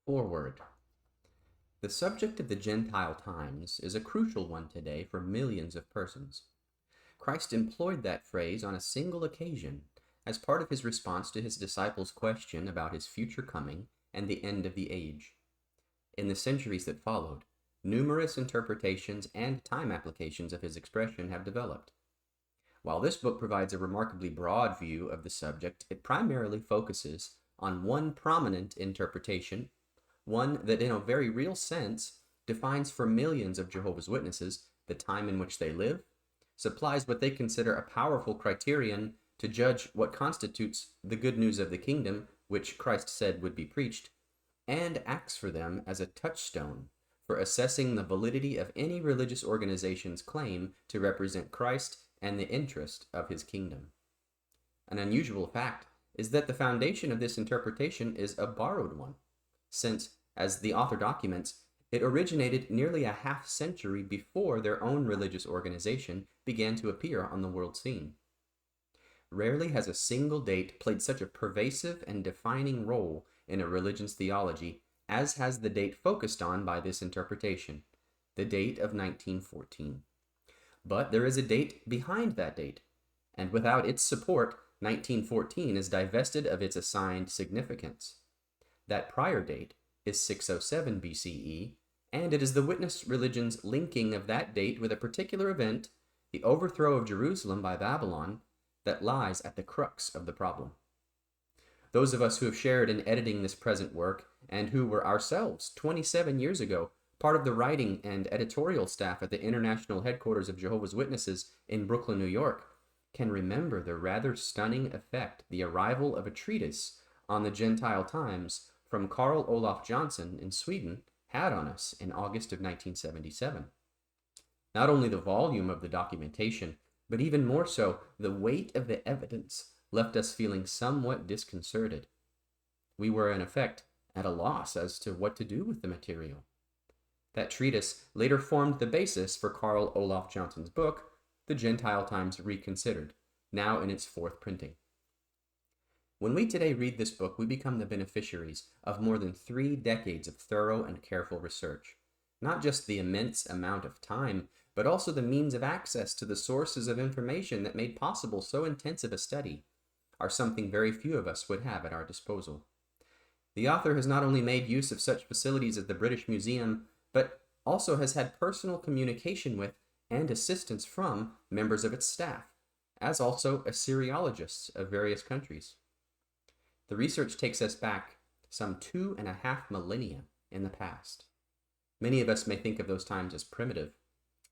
Foreward. The subject of the Gentile times is a crucial one today for millions of persons. Christ employed that phrase on a single occasion as part of his response to his disciples' question about his future coming and the end of the age. In the centuries that followed, numerous interpretations and time applications of his expression have developed. While this book provides a remarkably broad view of the subject, it primarily focuses on one prominent interpretation, one that in a very real sense defines for millions of Jehovah's Witnesses the time in which they live, supplies what they consider a powerful criterion to judge what constitutes the good news of the kingdom, which Christ said would be preached, and acts for them as a touchstone for assessing the validity of any religious organization's claim to represent Christ and the interest of his kingdom. An unusual fact is that the foundation of this interpretation is a borrowed one, since, as the author documents, it originated nearly a half-century before their own religious organization began to appear on the world scene. Rarely has a single date played such a pervasive and defining role in a religion's theology as has the date focused on by this interpretation, the date of 1914. But there is a date behind that date, and without its support, 1914 is divested of its assigned significance. That prior date is 607 BCE, and it is the witness religion's linking of that date with a particular event, the overthrow of Jerusalem by Babylon, that lies at the crux of the problem. Those of us who have shared in editing this present work, and who were ourselves 27 years ago part of the writing and editorial staff at the international headquarters of Jehovah's Witnesses in Brooklyn, New York, can remember the rather stunning effect the arrival of a treatise on the Gentile times from Carl Olof Johnson in Sweden had on us in August of 1977. Not only the volume of the documentation, but even more so, the weight of the evidence left us feeling somewhat disconcerted. We were, in effect, at a loss as to what to do with the material. That treatise later formed the basis for Carl Olof Johnson's book, The Gentile Times Reconsidered, now in its fourth printing. When we today read this book, we become the beneficiaries of more than 3 decades of thorough and careful research. Not just the immense amount of time, but also the means of access to the sources of information that made possible so intensive a study, are something very few of us would have at our disposal. The author has not only made use of such facilities as the British Museum, but also has had personal communication with and assistance from members of its staff, as also Assyriologists of various countries. The research takes us back some 2.5 millennia in the past. Many of us may think of those times as primitive,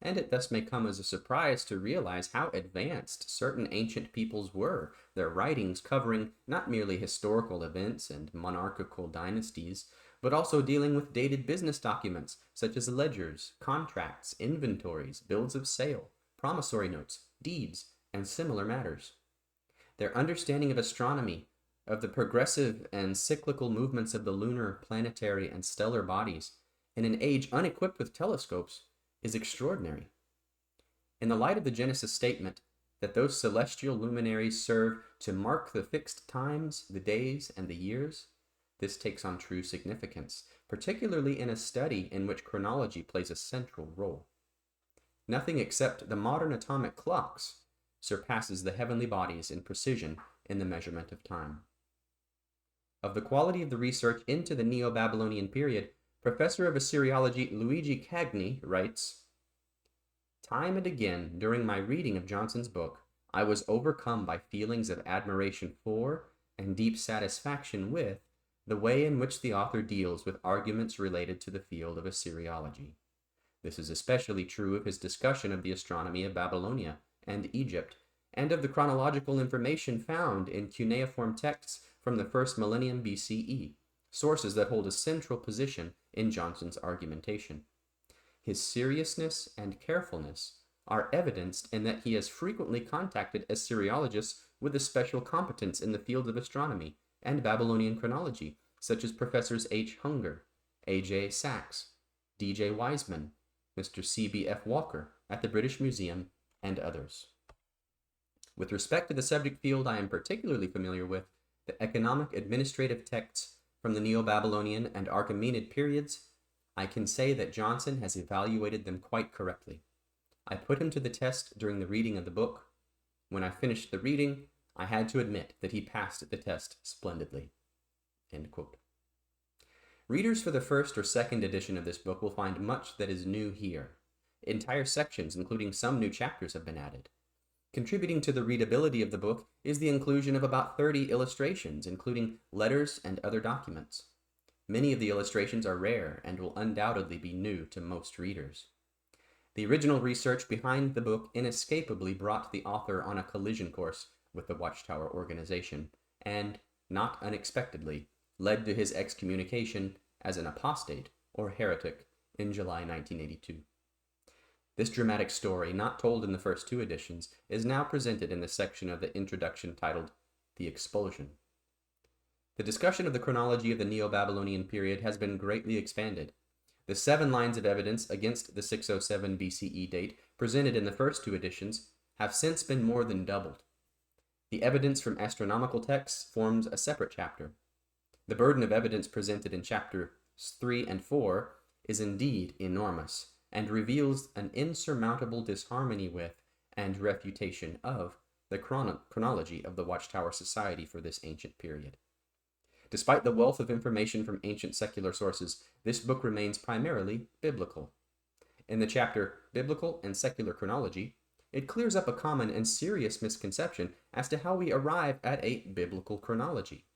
and it thus may come as a surprise to realize how advanced certain ancient peoples were, their writings covering not merely historical events and monarchical dynasties, but also dealing with dated business documents such as ledgers, contracts, inventories, bills of sale, promissory notes, deeds, and similar matters. Their understanding of astronomy, of the progressive and cyclical movements of the lunar, planetary, and stellar bodies, in an age unequipped with telescopes, is extraordinary. In the light of the Genesis statement that those celestial luminaries serve to mark the fixed times, the days, and the years, this takes on true significance, particularly in a study in which chronology plays a central role. Nothing except the modern atomic clocks surpasses the heavenly bodies in precision in the measurement of time. Of the quality of the research into the Neo-Babylonian period, Professor of Assyriology Luigi Cagni writes, "Time and again during my reading of Johnson's book, I was overcome by feelings of admiration for and deep satisfaction with the way in which the author deals with arguments related to the field of Assyriology. This is especially true of his discussion of the astronomy of Babylonia and Egypt, and of the chronological information found in cuneiform texts from the first millennium BCE, sources that hold a central position in Johnson's argumentation. His seriousness and carefulness are evidenced in that he has frequently contacted Assyriologists with a special competence in the field of astronomy and Babylonian chronology, such as Professors H. Hunger, A.J. Sachs, D.J. Wiseman, Mr. C.B.F. Walker at the British Museum, and others. With respect to the subject field I am particularly familiar with, the economic administrative texts from the Neo-Babylonian and Achaemenid periods, I can say that Johnson has evaluated them quite correctly. I put him to the test during the reading of the book. When I finished the reading, I had to admit that he passed the test splendidly." End quote. Readers for the first or second edition of this book will find much that is new here. Entire sections, including some new chapters, have been added. Contributing to the readability of the book is the inclusion of about 30 illustrations, including letters and other documents. Many of the illustrations are rare and will undoubtedly be new to most readers. The original research behind the book inescapably brought the author on a collision course with the Watchtower organization, and, not unexpectedly, led to his excommunication as an apostate or heretic in July 1982. This dramatic story, not told in the first two editions, is now presented in the section of the introduction titled The Expulsion. The discussion of the chronology of the Neo-Babylonian period has been greatly expanded. The 7 lines of evidence against the 607 BCE date presented in the first two editions have since been more than doubled. The evidence from astronomical texts forms a separate chapter. The burden of evidence presented in chapters 3 and 4 is indeed enormous, and reveals an insurmountable disharmony with and refutation of the chronology of the Watchtower Society for this ancient period. Despite the wealth of information from ancient secular sources, this book remains primarily biblical. In the chapter Biblical and Secular Chronology, it clears up a common and serious misconception as to how we arrive at a biblical chronology,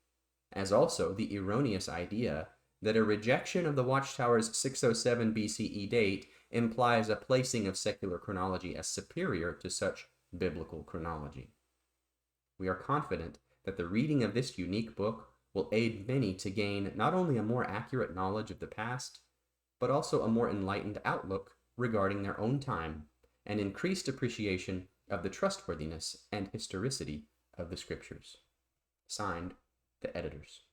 as also the erroneous idea that a rejection of the Watchtower's 607 BCE date implies a placing of secular chronology as superior to such biblical chronology. We are confident that the reading of this unique book will aid many to gain not only a more accurate knowledge of the past, but also a more enlightened outlook regarding their own time and increased appreciation of the trustworthiness and historicity of the Scriptures. Signed, the editors.